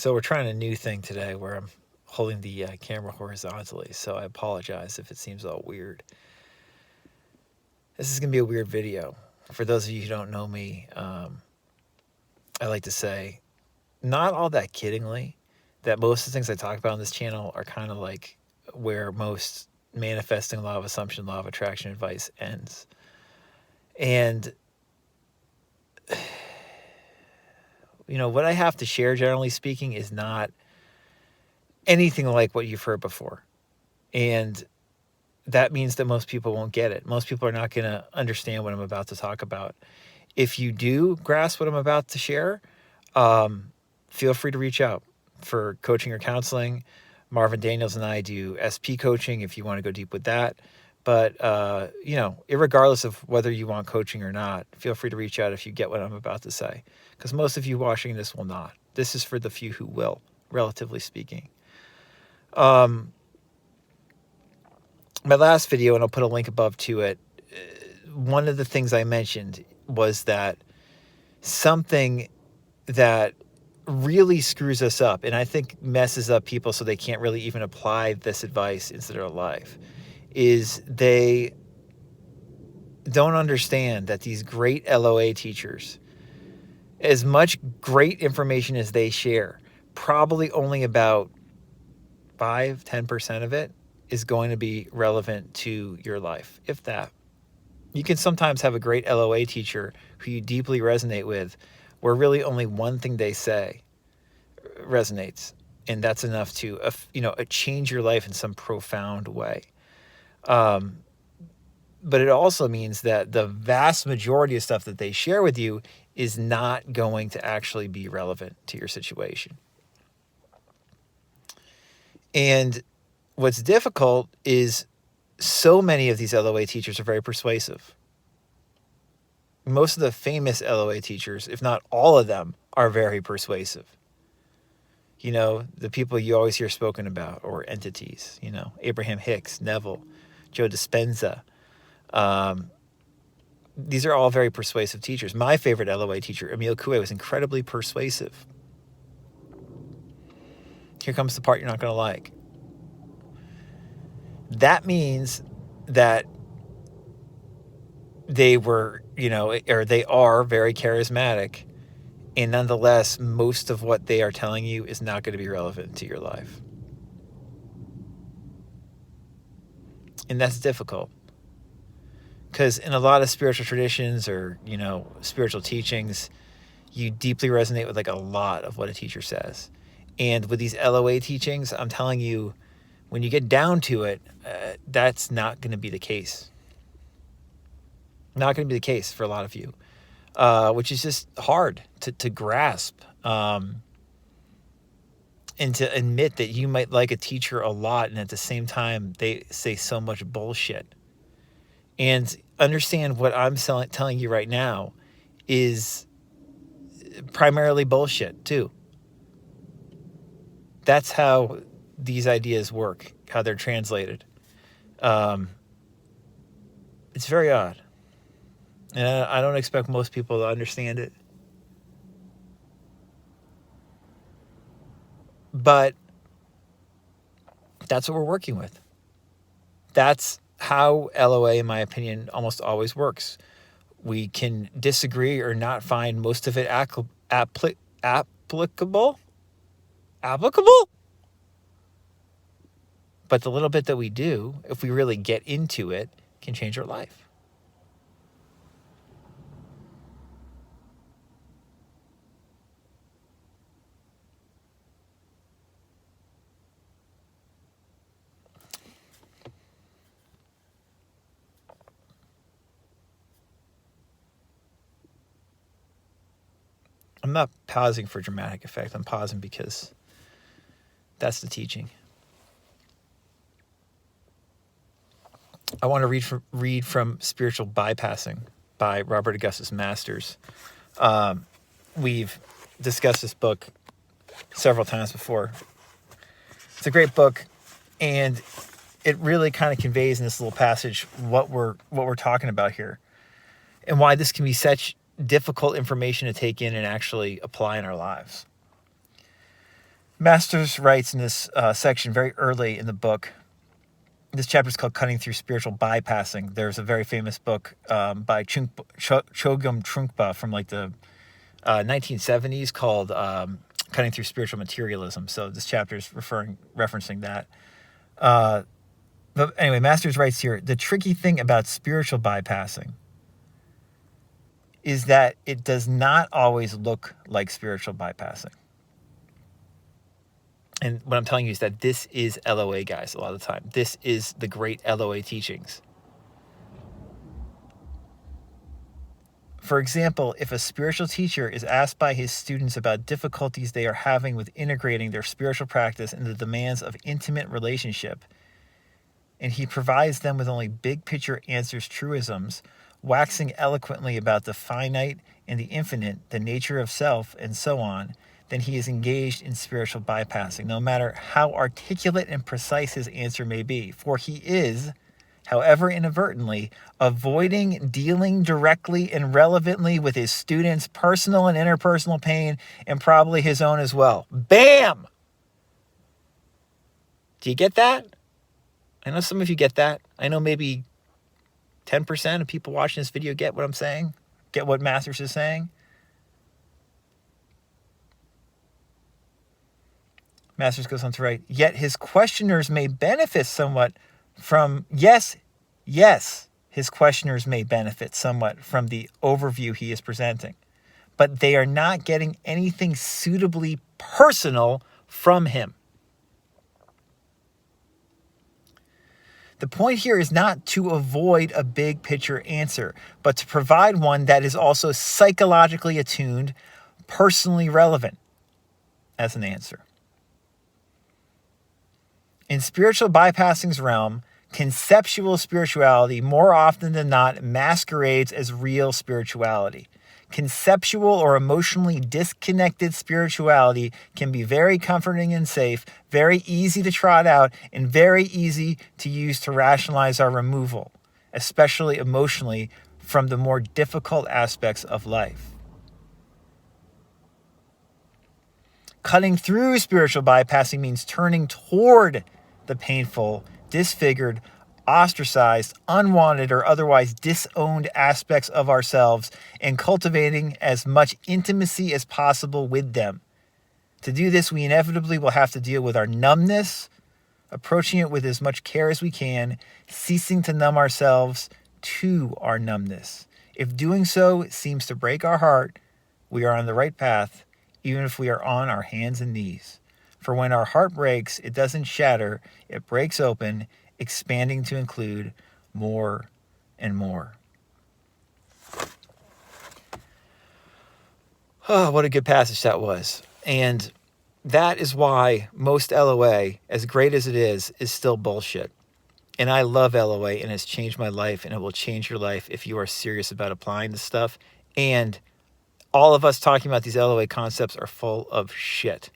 So we're trying a new thing today where I'm holding the camera horizontally, so I apologize if it seems all weird. This is going to be a weird video. For those of you who don't know me, I like to say, not all that kiddingly, that most of the things I talk about on this channel are kind of like where most manifesting law of assumption, law of attraction advice ends. And, what I have to share, generally speaking, is not anything like what you've heard before. And that means that most people won't get it. Most people are not going to understand what I'm about to talk about. If you do grasp what I'm about to share, feel free to reach out for coaching or counseling. Marvin Daniels and I do SP coaching if you want to go deep with that. But, irregardless of whether you want coaching or not, feel free to reach out if you get what I'm about to say. Because most of you watching this will not. This is for the few who will, relatively speaking. My last video, and I'll put a link above to it, one of the things I mentioned was that something that really screws us up, and I think messes up people so they can't really even apply this advice into their life, is they don't understand that these great LOA teachers, as much great information as they share, probably only about 5-10% of it is going to be relevant to your life, if that. You can sometimes have a great LOA teacher who you deeply resonate with, where really only one thing they say resonates, and that's enough to change your life in some profound way. But it also means that the vast majority of stuff that they share with you is not going to actually be relevant to your situation. And what's difficult is so many of these LOA teachers are very persuasive. Most of the famous LOA teachers, if not all of them, are very persuasive. The people you always hear spoken about, or entities, Abraham Hicks, Neville, Joe Dispenza. These are all very persuasive teachers. My favorite LOA teacher, Emile Coué, was incredibly persuasive. Here comes the part you're not going to like. That means that they were, or they are very charismatic, and nonetheless, most of what they are telling you is not going to be relevant to your life. And that's difficult. Because in a lot of spiritual traditions or, spiritual teachings, you deeply resonate with like a lot of what a teacher says. And with these LOA teachings, I'm telling you, when you get down to it, that's not going to be the case. Not going to be the case for a lot of you, which is just hard to grasp. And to admit that you might like a teacher a lot, and at the same time, they say so much bullshit. And understand what I'm telling you right now is primarily bullshit, too. That's how these ideas work, how they're translated. It's very odd. And I don't expect most people to understand it. But that's what we're working with. That's how LOA, in my opinion, almost always works. We can disagree or not find most of it applicable. But the little bit that we do, if we really get into it, can change our life. I'm not pausing for dramatic effect. I'm pausing because that's the teaching. I want to read from Spiritual Bypassing by Robert Augustus Masters. We've discussed this book several times before. It's a great book, and it really kind of conveys in this little passage what we're talking about here, and why this can be such difficult information to take in and actually apply in our lives. Masters writes in this section very early in the book. This chapter is called Cutting Through Spiritual Bypassing. There's a very famous book by Chogyam Trungpa from like the 1970s called Cutting Through Spiritual Materialism. So this chapter is referencing that. But anyway, Masters writes here, the tricky thing about spiritual bypassing is that it does not always look like spiritual bypassing. And what I'm telling you is that this is LOA, guys, a lot of the time. This is the great LOA teachings. For example, if a spiritual teacher is asked by his students about difficulties they are having with integrating their spiritual practice in the demands of intimate relationship, and he provides them with only big picture answers, truisms, waxing eloquently about the finite and the infinite, the nature of self, and so on, then he is engaged in spiritual bypassing, no matter how articulate and precise his answer may be. For he is, however inadvertently, avoiding dealing directly and relevantly with his students' personal and interpersonal pain, and probably his own as well. Bam! Do you get that? I know some of you get that. I know maybe 10% of people watching this video get what I'm saying, get what Masters is saying. Masters goes on to write, yet his questioners may benefit somewhat from, yes, his questioners may benefit somewhat from the overview he is presenting, but they are not getting anything suitably personal from him. The point here is not to avoid a big picture answer, but to provide one that is also psychologically attuned, personally relevant as an answer. In spiritual bypassing's realm, conceptual spirituality more often than not masquerades as real spirituality. Conceptual or emotionally disconnected spirituality can be very comforting and safe, very easy to trot out, and very easy to use to rationalize our removal, especially emotionally, from the more difficult aspects of life. Cutting through spiritual bypassing means turning toward the painful, disfigured, ostracized, unwanted, or otherwise disowned aspects of ourselves and cultivating as much intimacy as possible with them. To do this, we inevitably will have to deal with our numbness, approaching it with as much care as we can, ceasing to numb ourselves to our numbness. If doing so seems to break our heart, we are on the right path, even if we are on our hands and knees. For when our heart breaks, it doesn't shatter, it breaks open, expanding to include more and more. Oh, what a good passage that was. And that is why most LOA, as great as it is still bullshit. And I love LOA, and it's changed my life, and it will change your life if you are serious about applying this stuff. And all of us talking about these LOA concepts are full of shit.